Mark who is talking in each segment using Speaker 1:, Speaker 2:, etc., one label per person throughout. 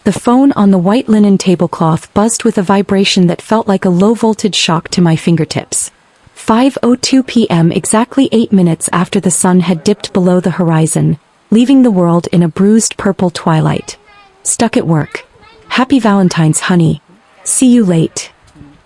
Speaker 1: The phone on the white linen tablecloth buzzed with a vibration that felt like a low-voltage shock to my fingertips. 5:02 p.m. exactly 8 minutes after the sun had dipped below the horizon, leaving the world in a bruised purple twilight. Stuck at work. Happy Valentine's, honey. See you late.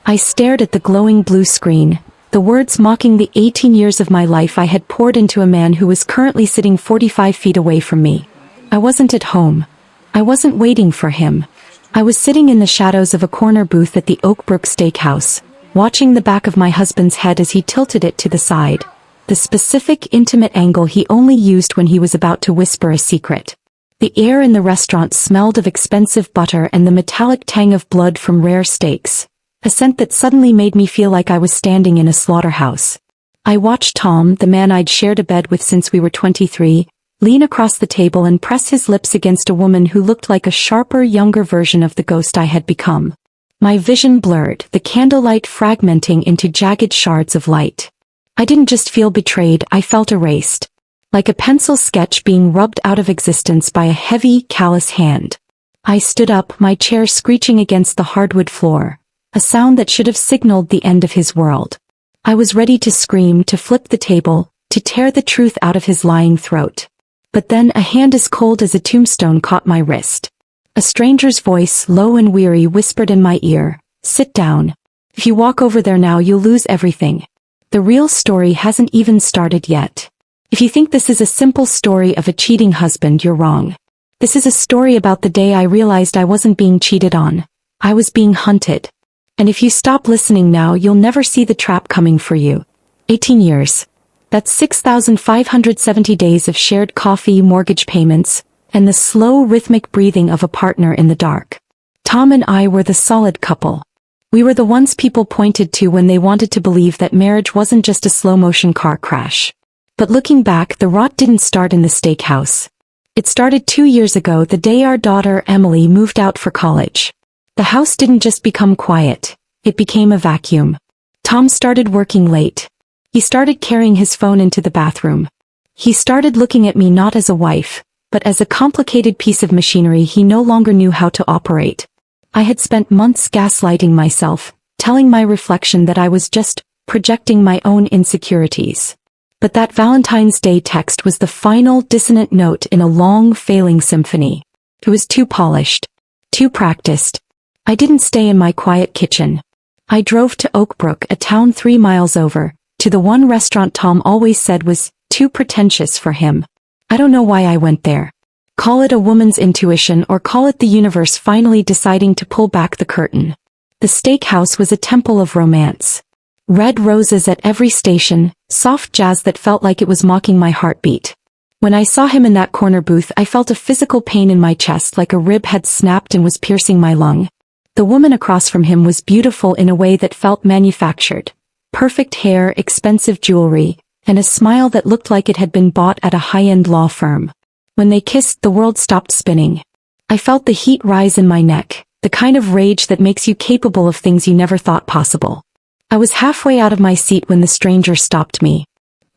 Speaker 1: I stared at the glowing blue screen, the words mocking the 18 years of my life I had poured into a man who was currently sitting 45 feet away from me. I wasn't at home. I wasn't waiting for him. I was sitting in the shadows of a corner booth at the Oakbrook Steakhouse, watching the back of my husband's head as he tilted it to the side, the specific intimate angle he only used when he was about to whisper a secret. The air in the restaurant smelled of expensive butter and the metallic tang of blood from rare steaks, a scent that suddenly made me feel like I was standing in a slaughterhouse. I watched Tom, the man I'd shared a bed with since we were 23, lean across the table and press his lips against a woman who looked like a sharper, younger version of the ghost I had become. My vision blurred, the candlelight fragmenting into jagged shards of light. I didn't just feel betrayed, I felt erased. Like a pencil sketch being rubbed out of existence by a heavy, callous hand. I stood up, my chair screeching against the hardwood floor, a sound that should have signaled the end of his world. I was ready to scream, to flip the table, to tear the truth out of his lying throat. But then a hand as cold as a tombstone caught my wrist. A stranger's voice, low and weary, whispered in my ear, "Sit down. If you walk over there now, you'll lose everything. The real story hasn't even started yet. If you think this is a simple story of a cheating husband, you're wrong. This is a story about the day I realized I wasn't being cheated on. I was being hunted. And if you stop listening now, you'll never see the trap coming for you." 18 years. That's 6,570 days of shared coffee, mortgage payments, and the slow rhythmic breathing of a partner in the dark. Tom and I were the solid couple. We were the ones people pointed to when they wanted to believe that marriage wasn't just a slow-motion car crash. But looking back, the rot didn't start in the steakhouse. It started 2 years ago, the day our daughter, Emily, moved out for college. The house didn't just become quiet, it became a vacuum. Tom started working late. He started carrying his phone into the bathroom. He started looking at me not as a wife, but as a complicated piece of machinery he no longer knew how to operate. I had spent months gaslighting myself, telling my reflection that I was just projecting my own insecurities. But that Valentine's Day text was the final dissonant note in a long, failing symphony. It was too polished, too practiced. I didn't stay in my quiet kitchen. I drove to Oakbrook, a town 3 miles over, to the one restaurant Tom always said was too pretentious for him. I don't know why I went there. Call it a woman's intuition or call it the universe finally deciding to pull back the curtain. The steakhouse was a temple of romance. Red roses at every station, soft jazz that felt like it was mocking my heartbeat. When I saw him in that corner booth, I felt a physical pain in my chest, like a rib had snapped and was piercing my lung. The woman across from him was beautiful in a way that felt manufactured. Perfect hair, expensive jewelry, and a smile that looked like it had been bought at a high-end law firm. When they kissed, the world stopped spinning. I felt the heat rise in my neck, the kind of rage that makes you capable of things you never thought possible. I was halfway out of my seat when the stranger stopped me.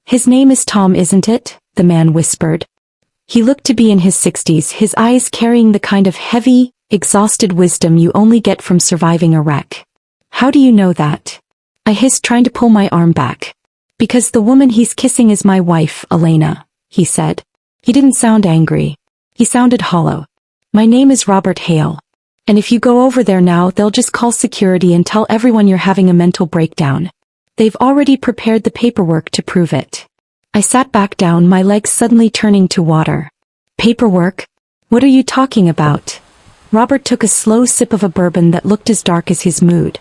Speaker 1: "His name is Tom, isn't it?" the man whispered. He looked to be in his 60s, his eyes carrying the kind of heavy, exhausted wisdom you only get from surviving a wreck. "How do you know that?" I hissed, trying to pull my arm back. "Because the woman he's kissing is my wife, Elena," he said. He didn't sound angry. He sounded hollow. "My name is Robert Hale. And if you go over there now, they'll just call security and tell everyone you're having a mental breakdown. They've already prepared the paperwork to prove it." I sat back down, my legs suddenly turning to water. "Paperwork? What are you talking about?" Robert took a slow sip of a bourbon that looked as dark as his mood.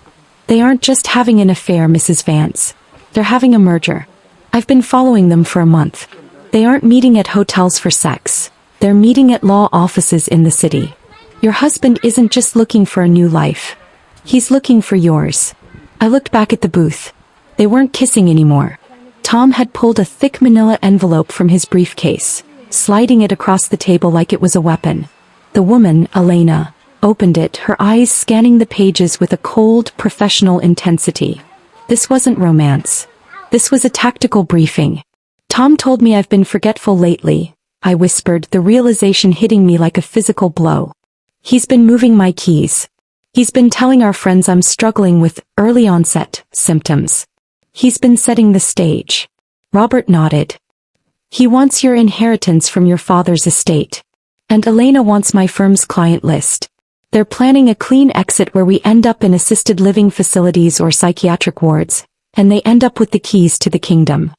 Speaker 1: "They aren't just having an affair, Mrs. Vance. They're having a merger. I've been following them for a month. They aren't meeting at hotels for sex. They're meeting at law offices in the city. Your husband isn't just looking for a new life. He's looking for yours." I looked back at the booth. They weren't kissing anymore. Tom had pulled a thick manila envelope from his briefcase, sliding it across the table like it was a weapon. The woman, Elena, opened it, her eyes scanning the pages with a cold, professional intensity. This wasn't romance. This was a tactical briefing. "Tom told me I've been forgetful lately," I whispered, the realization hitting me like a physical blow. He's been moving my keys. He's been telling our friends I'm struggling with early onset symptoms. He's been setting the stage. Robert nodded. He wants your inheritance from your father's estate. And Elena wants my firm's client list. They're planning a clean exit where we end up in assisted living facilities or psychiatric wards, and they end up with the keys to the kingdom.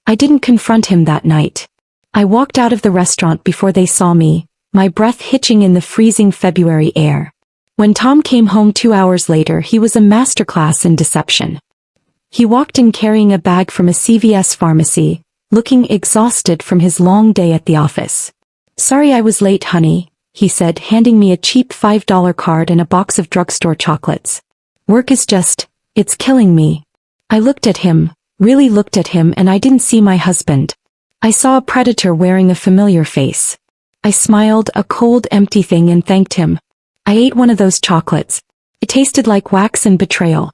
Speaker 1: I didn't confront him that night. I walked out of the restaurant before they saw me, my breath hitching in the freezing February air. When Tom came home 2 hours later, he was a masterclass in deception. He walked in carrying a bag from a CVS pharmacy, looking exhausted from his long day at the office. "Sorry I was late, honey," he said, handing me a cheap $5 card and a box of drugstore chocolates. "Work is it's killing me." I looked at him, really looked at him, and I didn't see my husband. I saw a predator wearing a familiar face. I smiled, a cold, empty thing, and thanked him. I ate one of those chocolates. It tasted like wax and betrayal.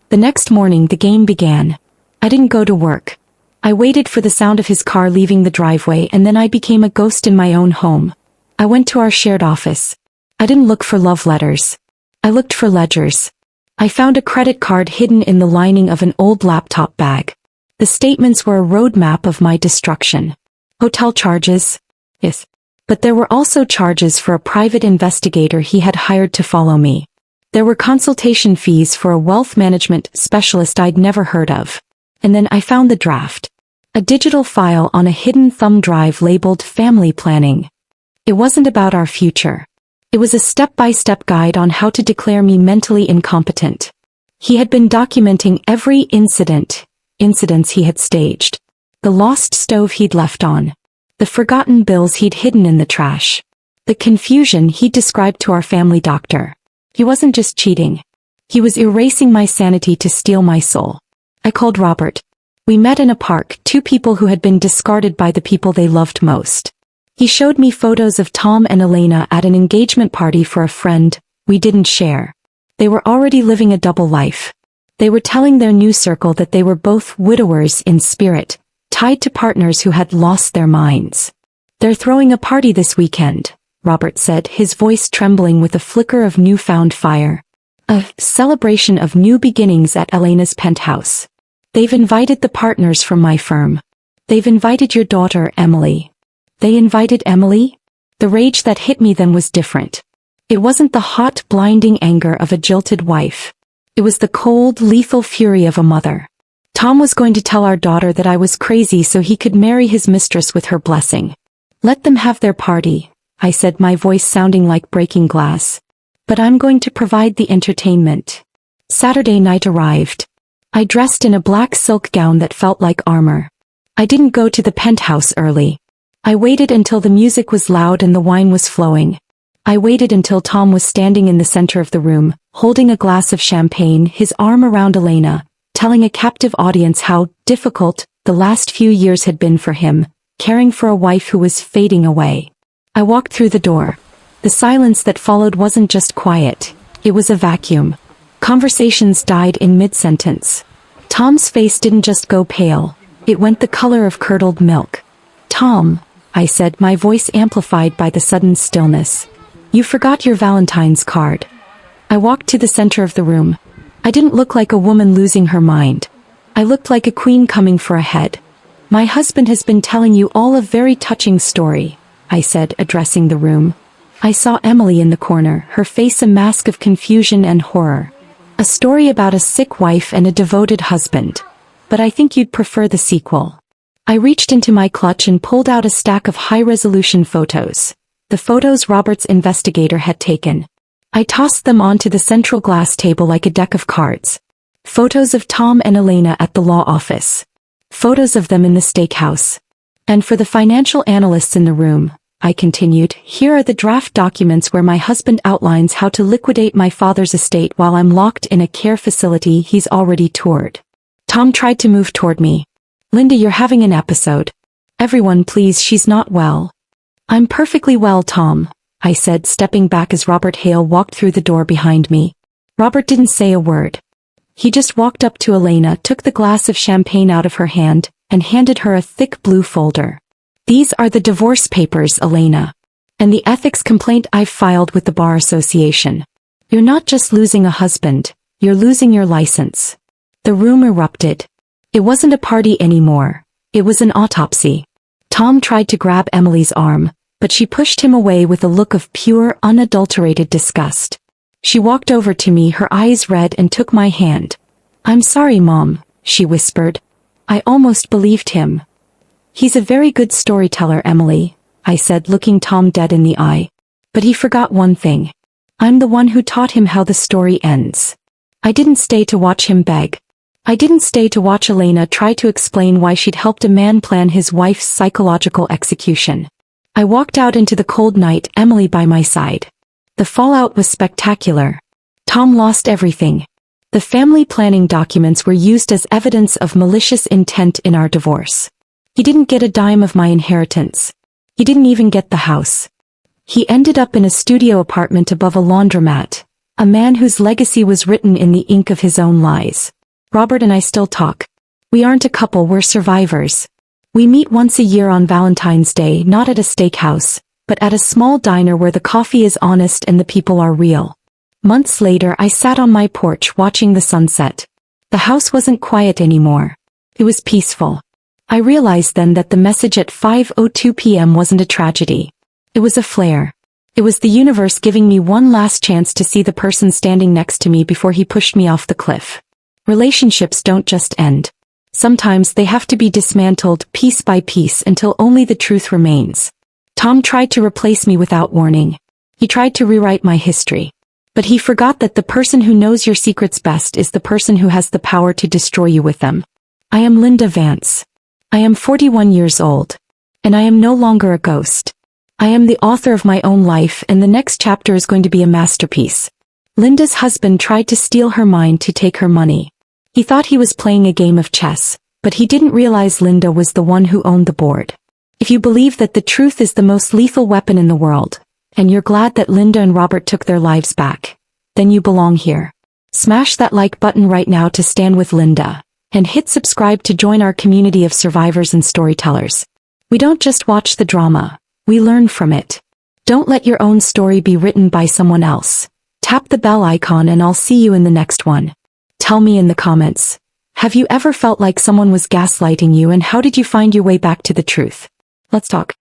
Speaker 1: The next morning the game began. I didn't go to work. I waited for the sound of his car leaving the driveway, and then I became a ghost in my own home. I went to our shared office. I didn't look for love letters. I looked for ledgers. I found a credit card hidden in the lining of an old laptop bag. The statements were a roadmap of my destruction. Hotel charges? Yes. But there were also charges for a private investigator he had hired to follow me. There were consultation fees for a wealth management specialist I'd never heard of. And then I found the draft. A digital file on a hidden thumb drive labeled Family Planning. It wasn't about our future. It was a step-by-step guide on how to declare me mentally incompetent. He had been documenting every incidents he had staged. The lost stove he'd left on. The forgotten bills he'd hidden in the trash. The confusion he described to our family doctor. He wasn't just cheating. He was erasing my sanity to steal my soul. I called Robert. We met in a park, two people who had been discarded by the people they loved most. He showed me photos of Tom and Elena at an engagement party for a friend we didn't share. They were already living a double life. They were telling their new circle that they were both widowers in spirit, tied to partners who had lost their minds. "They're throwing a party this weekend," Robert said, his voice trembling with a flicker of newfound fire. "A celebration of new beginnings at Elena's penthouse. They've invited the partners from my firm. They've invited your daughter, Emily." They invited Emily? The rage that hit me then was different. It wasn't the hot, blinding anger of a jilted wife. It was the cold, lethal fury of a mother. Tom was going to tell our daughter that I was crazy so he could marry his mistress with her blessing. "Let them have their party," I said, my voice sounding like breaking glass. "But I'm going to provide the entertainment." Saturday night arrived. I dressed in a black silk gown that felt like armor. I didn't go to the penthouse early. I waited until the music was loud and the wine was flowing. I waited until Tom was standing in the center of the room, holding a glass of champagne, his arm around Elena, telling a captive audience how difficult the last few years had been for him, caring for a wife who was fading away. I walked through the door. The silence that followed wasn't just quiet, it was a vacuum. Conversations died in mid-sentence. Tom's face didn't just go pale, it went the color of curdled milk. "Tom," I said, my voice amplified by the sudden stillness. "You forgot your Valentine's card." I walked to the center of the room. I didn't look like a woman losing her mind. I looked like a queen coming for a head. "My husband has been telling you all a very touching story," I said, addressing the room. I saw Emily in the corner, her face a mask of confusion and horror. "A story about a sick wife and a devoted husband. But I think you'd prefer the sequel." I reached into my clutch and pulled out a stack of high-resolution photos. The photos Robert's investigator had taken. I tossed them onto the central glass table like a deck of cards. Photos of Tom and Elena at the law office. Photos of them in the steakhouse. "And for the financial analysts in the room," I continued, "here are the draft documents where my husband outlines how to liquidate my father's estate while I'm locked in a care facility he's already toured." Tom tried to move toward me. "Linda, you're having an episode. Everyone, please, she's not well." "I'm perfectly well, Tom," I said, stepping back as Robert Hale walked through the door behind me. Robert didn't say a word. He just walked up to Elena, took the glass of champagne out of her hand, and handed her a thick blue folder. "These are the divorce papers, Elena. And the ethics complaint I've filed with the Bar Association. You're not just losing a husband, you're losing your license. The room erupted. It wasn't a party anymore. It was an autopsy. Tom tried to grab Emily's arm, but she pushed him away with a look of pure, unadulterated disgust. She walked over to me, her eyes red, and took my hand. "I'm sorry, Mom," she whispered. I almost believed him. "He's a very good storyteller, Emily," I said, looking Tom dead in the eye. "But he forgot one thing. I'm the one who taught him how the story ends. I didn't stay to watch him beg. I didn't stay to watch Elena try to explain why she'd helped a man plan his wife's psychological execution. I walked out into the cold night, Emily by my side. The fallout was spectacular. Tom lost everything. The family planning documents were used as evidence of malicious intent in our divorce. He didn't get a dime of my inheritance. He didn't even get the house. He ended up in a studio apartment above a laundromat, a man whose legacy was written in the ink of his own lies. Robert and I still talk. We aren't a couple, we're survivors. We meet once a year on Valentine's Day, not at a steakhouse, but at a small diner where the coffee is honest and the people are real. Months later, I sat on my porch watching the sunset. The house wasn't quiet anymore. It was peaceful. I realized then that the message at 5:02 p.m. wasn't a tragedy. It was a flare. It was the universe giving me one last chance to see the person standing next to me before he pushed me off the cliff. Relationships don't just end. Sometimes they have to be dismantled piece by piece until only the truth remains. Tom tried to replace me without warning. He tried to rewrite my history. But he forgot that the person who knows your secrets best is the person who has the power to destroy you with them. I am Linda Vance. I am 41 years old. And I am no longer a ghost. I am the author of my own life, and the next chapter is going to be a masterpiece. Linda's husband tried to steal her mind to take her money. He thought he was playing a game of chess, but he didn't realize Linda was the one who owned the board. If you believe that the truth is the most lethal weapon in the world, and you're glad that Linda and Robert took their lives back, then you belong here. Smash that like button right now to stand with Linda, and hit subscribe to join our community of survivors and storytellers. We don't just watch the drama, we learn from it. Don't let your own story be written by someone else. Tap the bell icon and I'll see you in the next one. Tell me in the comments, have you ever felt like someone was gaslighting you, and how did you find your way back to the truth? Let's talk.